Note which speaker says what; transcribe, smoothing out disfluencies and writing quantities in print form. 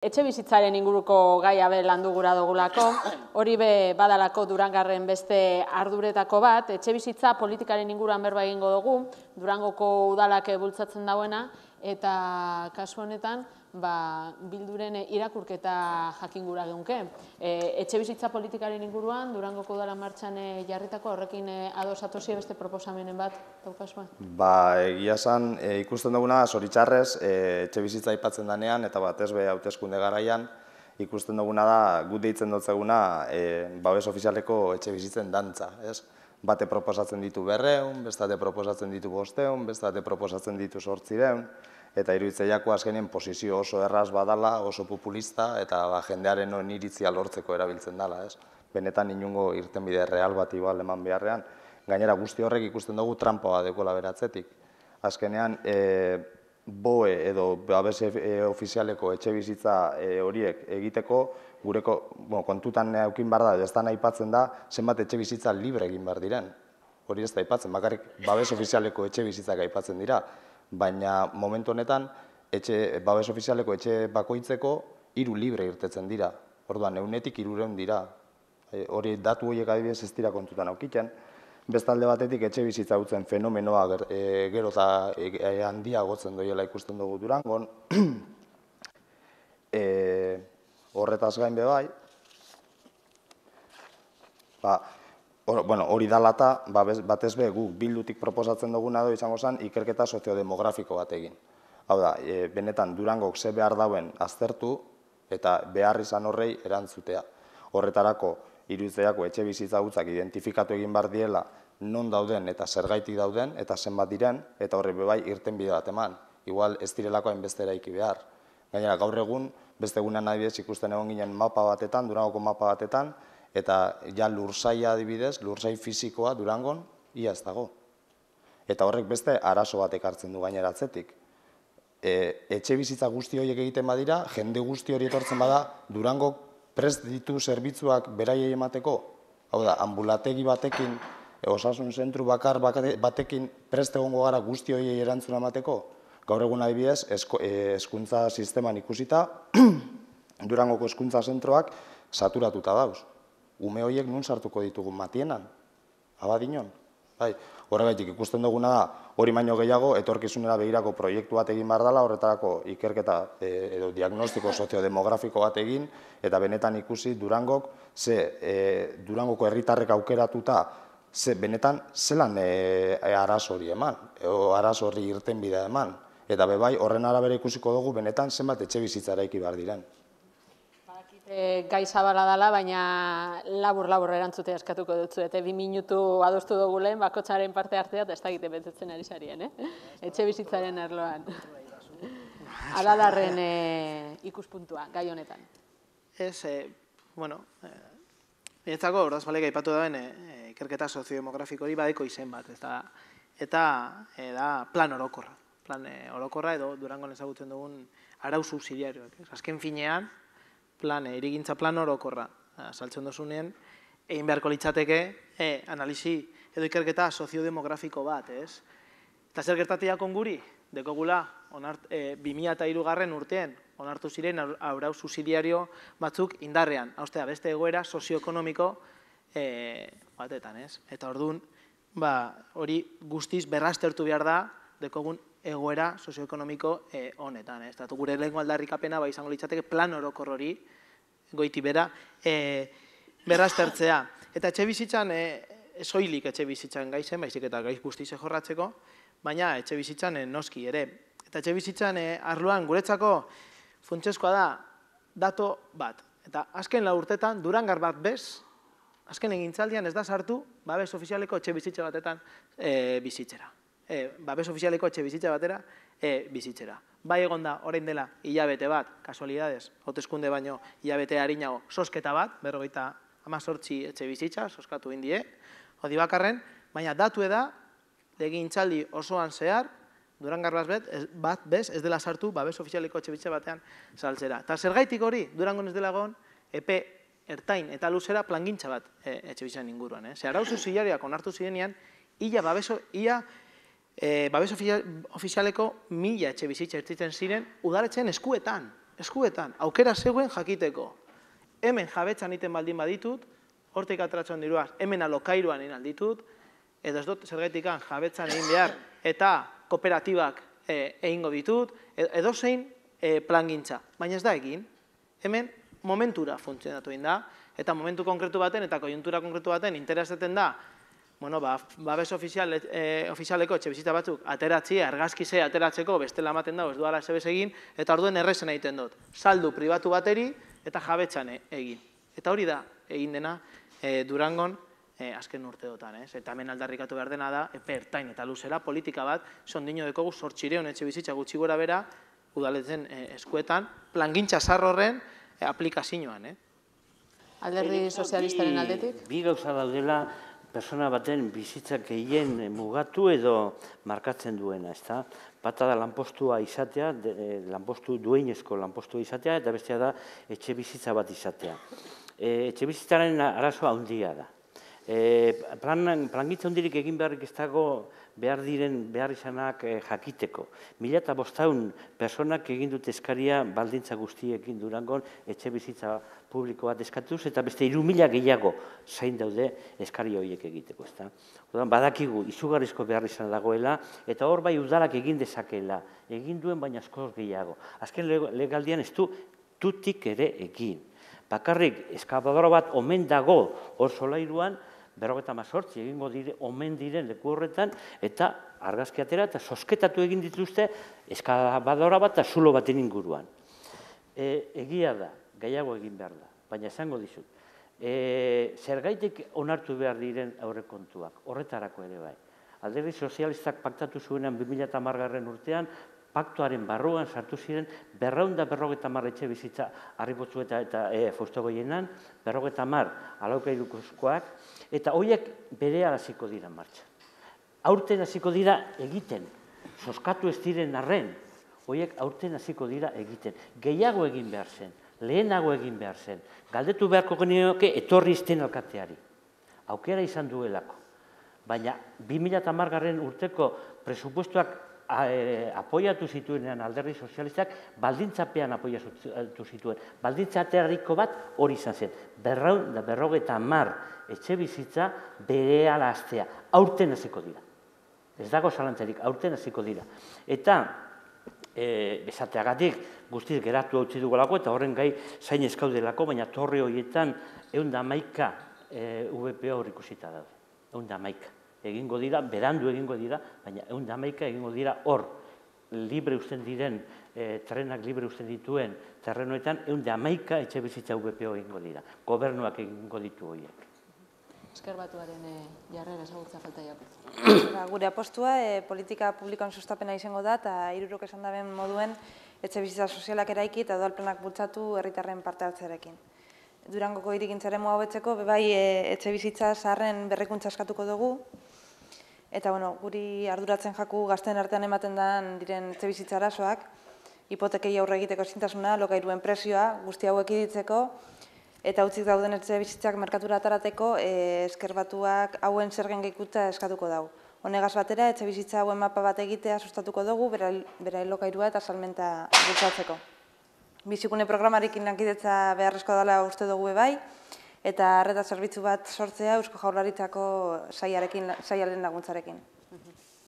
Speaker 1: Etxe bizitzaren inguruko gaia be landu gura dugulako, hori be badalako Durangarren beste arduretako bat, etxe bizitza politikaren inguruan berba egingo dugu, Durangoko udalak bultzatzen dauena, eta kasu honetan, Bilduren irakurketa jakin gura geunke. Etxe bizitza politikaren inguruan, Durangoko udala martxan jarritako horrekin adosatozie beste proposamenen bat, daukazua?
Speaker 2: Egia esan, ikusten duguna, zoritxarrez, etxe bizitza aipatzen danean, eta batez be hauteskunde garaian, ikusten duguna da, gut deitzen dutzeguna, babes ofizialeko etxe bizitzen dantza, ez? Bate proposatzen ditu 200, bestate proposatzen ditu 500, bestate proposatzen ditu 800, eta iruditzaiako azkenien posizio oso erraz badala, oso populista, eta jendearen iritzia lortzeko erabiltzen dela, ez? Benetan inungo irtenbide real bat igual eman beharrean. Gainera guzti horrek ikusten dugu trampa bat dekola beratzetik. Azkenean, BOE edo babes ofizialeko etxe bizitza horiek egiteko, gureko kontutan eukin behar da, ez da aipatzen da, zenbat etxe bizitza libre egin behar diren. Hori ez da aipatzen, bakarrik babes ofizialeko etxe bizitzak aipatzen dira, baina momentu honetan, babes ofizialeko etxe bakoitzeko 3 libre irtetzen dira. Orduan, 100-tik 300 dira. Hori datu horiek adibidez ez dira kontutan aukiten. Bestalde batetik etxe bizitza utzen fenomenoa gero eta handiagotzen doiela ikusten dugu Durangon. Horretaz gain be bai, hori dala eta batez be guk Bildutik proposatzen duguna do izango zen ikerketa soziodemografiko bat egin. Hau da, benetan Durangok ze behar dauen aztertu eta behar izan horrei erantzutea. Horretarako, iruditzaiako etxe bizitza hutzak identifikatu egin behar diela non dauden eta zergaitik dauden eta zenbat diren, eta horre bebai irtenbide bat eman. Igual ez direlako hainbeste eraiki behar. Gainera, gaur egun, beste egunean adibidez ikusten egon ginen mapa batetan, Durangoko mapa batetan, eta ja lursaia adibidez, lursai fisikoa Durangon, ia ez dago. Eta horrek beste arazo bat ekartzen du gainera atzetik. Etxe bizitza guzti horiek egiten badira, jende guzti hori etortzen bada, Durangok prest ditu zerbitzuak beraiei emateko, hau da, ambulategi batekin, osasun zentru bakar batekin prest egongo gara guzti horiei erantzuna emateko. Gaur egun adibidez, hezkuntza sisteman ikusita, Durangoko hezkuntza zentroak saturatuta dauz. Ume horiek nun sartuko ditugu matienan, abadinon. Horregaitik ikusten duguna da, hori baino gehiago, etorkizunera begirako proiektu bat egin behar dela, horretarako ikerketa edo diagnostiko soziodemografiko bat egin, eta benetan ikusi Durangok, Durangoko herritarrek aukeratuta, benetan zelan arazo hori eman, edo arazo hori irtenbidea eman. Eta bebai, horren arabera ikusiko dugu, benetan zenbat etxe bizitza eraiki behar diren.
Speaker 1: Gai zabala dela, baina labur-labur erantzutea eskatuko dutzu, eta 2 minutu adostu dugu lehen, bakotzaren parte hartzea, eta ez da egite betetzen ari zarien, etxe bizitzaren erloan. Aladarren ikuspuntua, gai honetan.
Speaker 3: Niretzako, ordaz balek aipatu dauen, ikerketa soziodemografiko hori badeko izen bat, eta da plan orokorra. Plan orokorra edo Durangon ezagutzen dugun arau subsidiarioak. Azken finean, hirigintza plan orokorra saltzen dozunean, egin beharko litzateke analisi edo ikerketa soziodemografiko bat, ez? Eta zer gertatiakon guri, dekogula 2003 urtean, onartu ziren arau subsidiario batzuk indarrean, haustea beste egoera sozioekonomiko batetan, ez? Eta orduan, hori guztiz berraztertu behar da, dekogun egoera sozioekonomiko honetan, ez? Eta gure lehenko aldarrikapena izango litzateke plan orokor hori, goiti bera, berraztertzea. Eta etxe bizitzan, soilik etxe bizitzan gaizen, baizik eta gaiz guztiz jorratzeko, baina etxe bizitzan noski ere. Eta etxe bizitzan arloan guretzako funtsezkoa da dato bat. Eta azken 4 urtetan, Durangar bat bez, azken egintzaldian ez da sartu babes ofizialeko etxe bizitza batetan bizitzera. Babes ofizialeko etxe bizitza batera bizitzera. Bai egon da, orain dela, hilabete bat, kasualidades, hauteskunde baino hilabete harinago, sosketa bat, 58 etxe bizitza, soskatu indie, hodi bakarren, baina datu da, legintzaldi osoan zehar, Durangar bat bez, ez dela sartu babes ofizialeko etxe bizitza batean saltzera. Eta zergaitik hori, Durangon ez dela egon, epe ertain eta luzera plangintza bat etxe bizitzan inguruan. Zer arau subsidiarioak onartu zirenean, ia babes ofizialeko 1000 etxe bizitza ertitzen ziren udaletxeen eskuetan. eskuetan, aukera zegoen jakiteko. Hemen jabetzan iten baldin baditut, hortik atratzen diruaz, hemen alokairuan egin alditut, edo ez dut zergatikan jabetzan egin behar, eta kooperatibak egingo ditut, edo zein plangintza. Baina ez da egin, hemen momentura funtzionatu egin da, eta momentu konkretu baten eta konjuntura konkretu baten interesaten da, babes ofizialeko etxebizitza batzuk ateratzea, argazkizea ateratzeko bestela ematen dago ez duala zebez egin, eta orduen errezen egiten dut. Saldu pribatu bateri eta jabetzan egin. Eta hori da egin dena Durangon azken urteotan. Eta hemen aldarrikatu behar dena da, epe ertain eta luzera politika bat, sondino dekogu 800 etxebizitza gutxi gora bera, udaletzen eskuetan, plangintza zar horren aplikazioan.
Speaker 1: Alderdi sozialistaren aldetik?
Speaker 4: Bi gauza daudela, persona baten bizitzak gehien mugatu edo markatzen duena, ezta? Bata da lanpostua izatea, dueinezko lanpostua izatea, eta bestea da etxe bizitza bat izatea. Etxe bizitzaren arazoa handia da. Plangintza handirik egin beharrik ez dago behar izanak jakiteko. 1500 personak egin dute eskaria baldintza guztiekin Durangon etxe bizitza publiko bat eskatuz, eta beste 3000 gehiago zain daude eskari horiek egiteko. Badakigu izugarrizko behar izan dagoela, eta hor bai udalak egin dezakeela, egin duen baina askoz gehiago. Azken legaldian ez du tutik ere egin. Bakarrik eskabadora bat omen dago hor solairuan, 58 egingo omen diren leku horretan, eta argazki atera eta sosketatu egin dituzte eskabadora bat eta zulo baten inguruan. Egia da, gehiago egin behar da, baina esango dizut. Zergaitik onartu behar diren aurrekontuak, horretarako ere bai. Alderdi sozialistak paktatu zuenan 2010 urtean, paktuaren barruan sartu ziren 250 etxe bizitza Harribotzu eta Faustogoienan, 250 alokairuzkoak, eta horiek bere hasiko dira martxan. Aurten hasiko dira egiten, soskatu ez diren arren, horiek aurten hasiko dira egiten. Gehiago egin behar zen, lehenago egin behar zen, galdetu beharko genioke etorri izten alkateari. Aukera izan duelako. Baina 2010 urteko presupuestuak apoiatu zituenean alderdi sozialistak, baldintzapean apoiatu zituen. Baldintzateariko bat hori izan zen. 250 etxe bizitza berehala hastea. Aurten hasiko dira. Ez dago zalantzarik, aurten hasiko dira. Eta bezateagatik guztiz geratu hau dugulako, eta horren gai zain eskaudelako, baina torre horietan 111 VPO hor ikusita daude. 111. Egingo dira, berandu egingo dira, baina 111 egingo dira hor libre uzten diren, trenak libre uzten dituen terrenoetan, 111 etxe bizitza VPO egingo dira. Gobernuak egingo ditu horiek.
Speaker 1: Esker Batuaren jarrera ezagutza falta jakut.
Speaker 5: Gure apostua politika publikoan sustapena izango da, eta hirurok esan daben moduen etxe bizitza sozialak eraiki eta udal planak bultzatu herritarren parte hartzearekin. Durangoko hirigintzaren hobetzeko, bai etxe bizitza zaharren berrikuntza eskatuko dugu, eta guri arduratzen jaku gazten artean ematen diren etxe bizitza arazoak, hipotekei aurre egiteko ezintasuna, alokairuen presioa, guzti hauek iditzeko, eta utzik dauden etxe bizitzak merkatura atarateko Esker Batuak hauen zergen gehikuntza eskatuko dugu. Honegaz batera, etxe bizitza hauen mapa bat egitea sustatuko dugu, bera alokairua eta salmenta bultzatzeko. Bizikune programarekin lankidetza beharrezkoa dela uste dugu bai, eta arreta zerbitzu bat sortzea Eusko Jaurlaritzako sailaren laguntzarekin.